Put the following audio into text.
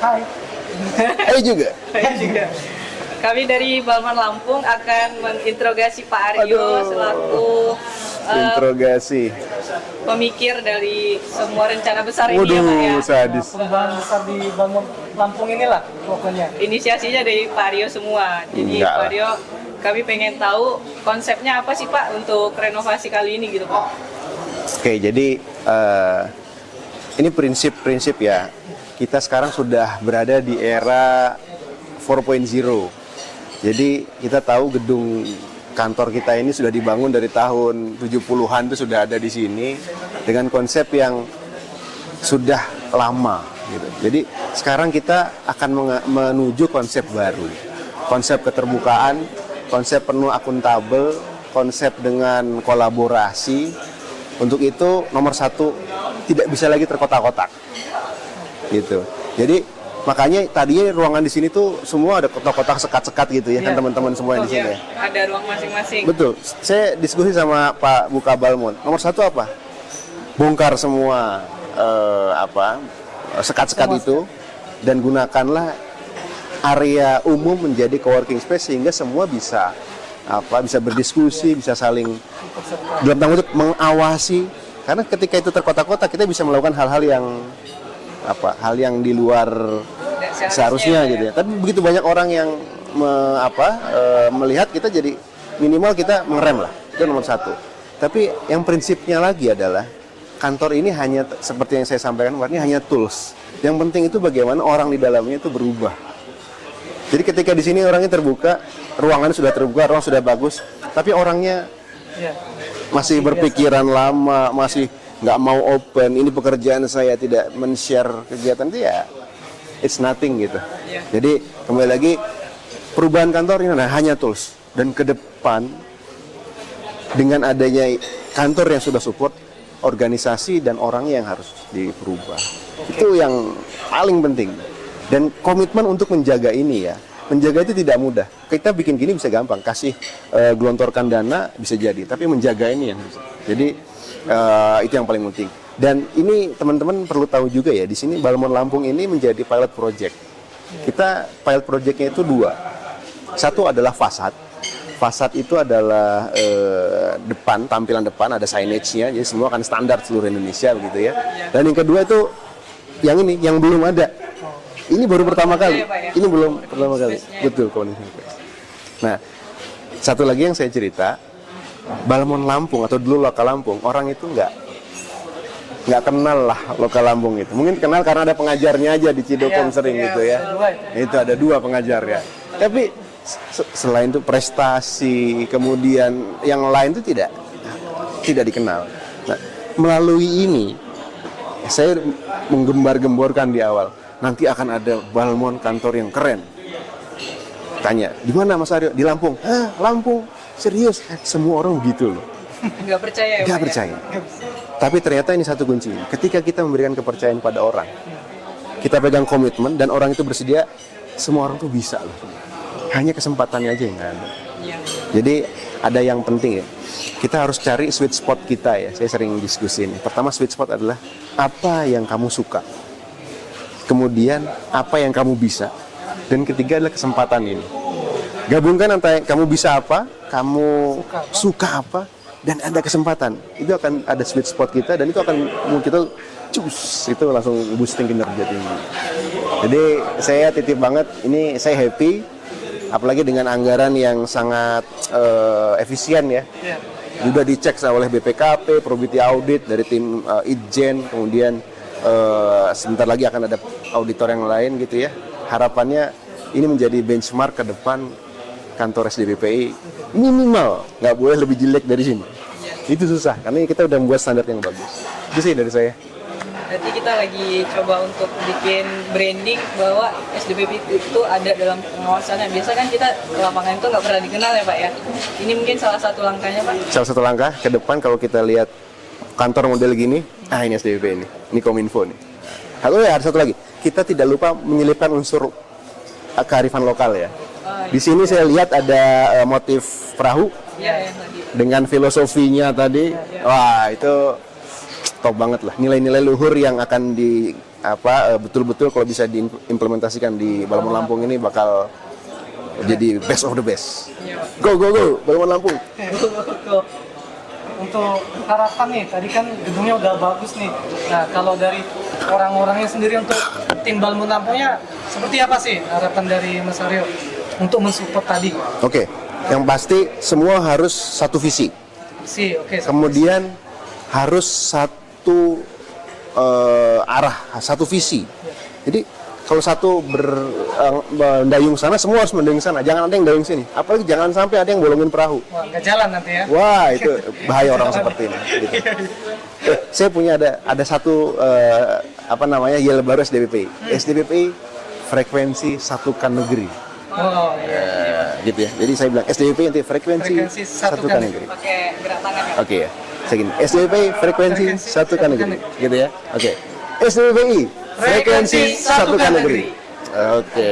Hai. Hai juga. Hai juga. Kami dari Balmon Lampung akan menginterogasi Pak Aryo selaku Interogasi. pemikir dari semua rencana besar ini ya Pak ya. Sadis. Perubahan besar di Balmon Lampung inilah pokoknya. Inisiasinya dari Pak Aryo semua. Jadi Enggak Pak lah. Aryo, kami pengen tahu konsepnya apa sih Pak untuk renovasi kali ini gitu Pak. Oke, jadi ini prinsip-prinsip ya. Kita sekarang sudah berada di era 4.0. Jadi kita tahu gedung kantor kita ini sudah dibangun dari tahun 70-an itu sudah ada di sini dengan konsep yang sudah lama gitu. Jadi sekarang kita akan menuju konsep baru. Konsep keterbukaan, konsep penuh akuntabel, konsep dengan kolaborasi. Untuk itu nomor satu tidak bisa lagi terkotak-kotak. Gitu. Jadi makanya tadinya ruangan di sini tuh semua ada kotak-kotak sekat-sekat gitu ya, kan teman-teman semua yang di sini ya. Ada ruang masing-masing. Betul. Saya diskusi sama Pak Buka Balmon. Nomor satu apa? Bongkar semua sekat-sekat itu dan gunakanlah area umum menjadi coworking space sehingga semua bisa bisa berdiskusi, bisa saling dalam tanda kutip mengawasi. Karena ketika itu terkotak-kotak kita bisa melakukan hal-hal yang di luar seharusnya gitu ya. Tapi begitu banyak orang yang melihat kita, jadi minimal kita mengerem lah. Itu nomor satu. Tapi yang prinsipnya lagi adalah kantor ini hanya seperti yang saya sampaikan kemarin, hanya tools. Yang penting itu bagaimana orang di dalamnya itu berubah. Jadi ketika di sini orangnya terbuka, ruangannya sudah terbuka, ruang sudah bagus, tapi orangnya masih berpikiran lama, masih nggak mau open, ini pekerjaan saya, tidak men-share kegiatan itu ya it's nothing gitu. Jadi kembali lagi perubahan kantor ini hanya tools, dan ke depan dengan adanya kantor yang sudah support, organisasi dan orangnya yang harus diperubah. Itu yang paling penting. Dan komitmen untuk menjaga ini ya. Menjaga itu tidak mudah. Kita bikin gini bisa gampang, kasih gelontorkan dana bisa jadi, tapi menjaga ini yang bisa. Jadi itu yang paling penting. Dan ini teman-teman perlu tahu juga ya, di sini Balmon Lampung ini menjadi pilot project. Kita pilot projectnya itu dua. Satu adalah fasad. Fasad itu adalah depan, tampilan depan, ada signage-nya, jadi semua akan standar seluruh Indonesia begitu ya. Dan yang kedua itu yang ini, yang belum ada. Ini baru pertama kali. Ini belum pertama kali. Betul, community space. Nah, satu lagi yang saya cerita, Balmon Lampung atau dulu Lokal Lampung, orang itu nggak kenal lah Lokal Lampung itu. Mungkin kenal karena ada pengajarnya aja di Cidokom sering gitu ya. Itu ada dua pengajar ya. Tapi selain itu prestasi, kemudian yang lain itu tidak dikenal. Nah, melalui ini saya menggembar-gemborkan di awal, nanti akan ada Balmon kantor yang keren. Tanya, di mana Mas Aryo? Di Lampung. Hah, Lampung? Serius? Semua orang begitu loh. Nggak percaya ya? Nggak percaya. Tapi ternyata ini satu kunci. Ketika kita memberikan kepercayaan pada orang, kita pegang komitmen dan orang itu bersedia, semua orang tuh bisa loh. Hanya kesempatannya aja yang nggak ada. Jadi ada yang penting ya. Kita harus cari sweet spot kita ya. Saya sering diskusi ini. Pertama sweet spot adalah apa yang kamu suka. Kemudian apa yang kamu bisa. Dan ketiga adalah kesempatan ini. Gabungkan antara kamu bisa apa, kamu suka apa, dan ada kesempatan. Itu akan ada sweet spot kita dan itu akan kita itu langsung boosting kinerja tinggi. Jadi saya titip banget, ini saya happy, apalagi dengan anggaran yang sangat efisien ya. Sudah dicek oleh BPKP, Probity Audit dari tim Itjen, kemudian sebentar lagi akan ada auditor yang lain gitu ya. Harapannya ini menjadi benchmark ke depan kantor SDPPI, minimal nggak boleh lebih jelek dari sini. Itu susah karena kita udah membuat standar yang bagus. Itu sih dari saya. Berarti kita lagi coba untuk bikin branding bahwa SDPP itu ada dalam pengawasannya. Biasa kan kita ke lapangan itu nggak pernah dikenal ya Pak ya. Ini mungkin salah satu langkahnya Pak. Salah satu langkah ke depan kalau kita lihat kantor model gini, ini SDPP ini Kominfo nih. Ada satu lagi, kita tidak lupa menyelipkan unsur kearifan lokal ya. Di sini saya lihat ada motif perahu dengan filosofinya tadi. Wah, itu top banget lah. Nilai-nilai luhur yang akan betul-betul kalau bisa diimplementasikan di Balongan Lampung ini bakal jadi best of the best. Iya, Pak. Go Balongan Lampung. Tuh. Untuk harapan nih, tadi kan gedungnya udah bagus nih. Nah, kalau dari orang-orangnya sendiri untuk tim Balongan Lampungnya seperti apa sih harapan dari Mas Aryo untuk mensupport tadi? Oke, yang pasti semua harus satu visi. Oke. Kemudian harus satu arah, satu visi. Jadi kalau satu mendayung sana, semua harus mendayung sana. Jangan ada yang dayung sini. Apalagi jangan sampai ada yang bolongin perahu. Wah, nggak jalan nanti ya. Wah, itu bahaya orang seperti ini. Gitu. Saya punya ada satu yel baru SDPPI. SDPPI frekuensi satukan negeri. Oh, iya. Gitu ya. Jadi saya bilang SDPPI nanti frekuensi satukan negeri. Pakai gerak tangan ya. Oke ya. Saya gini, SDPPI frekuensi satukan negeri. Gitu ya. Oke. SDPPI frekuensi satukan negeri. Oke.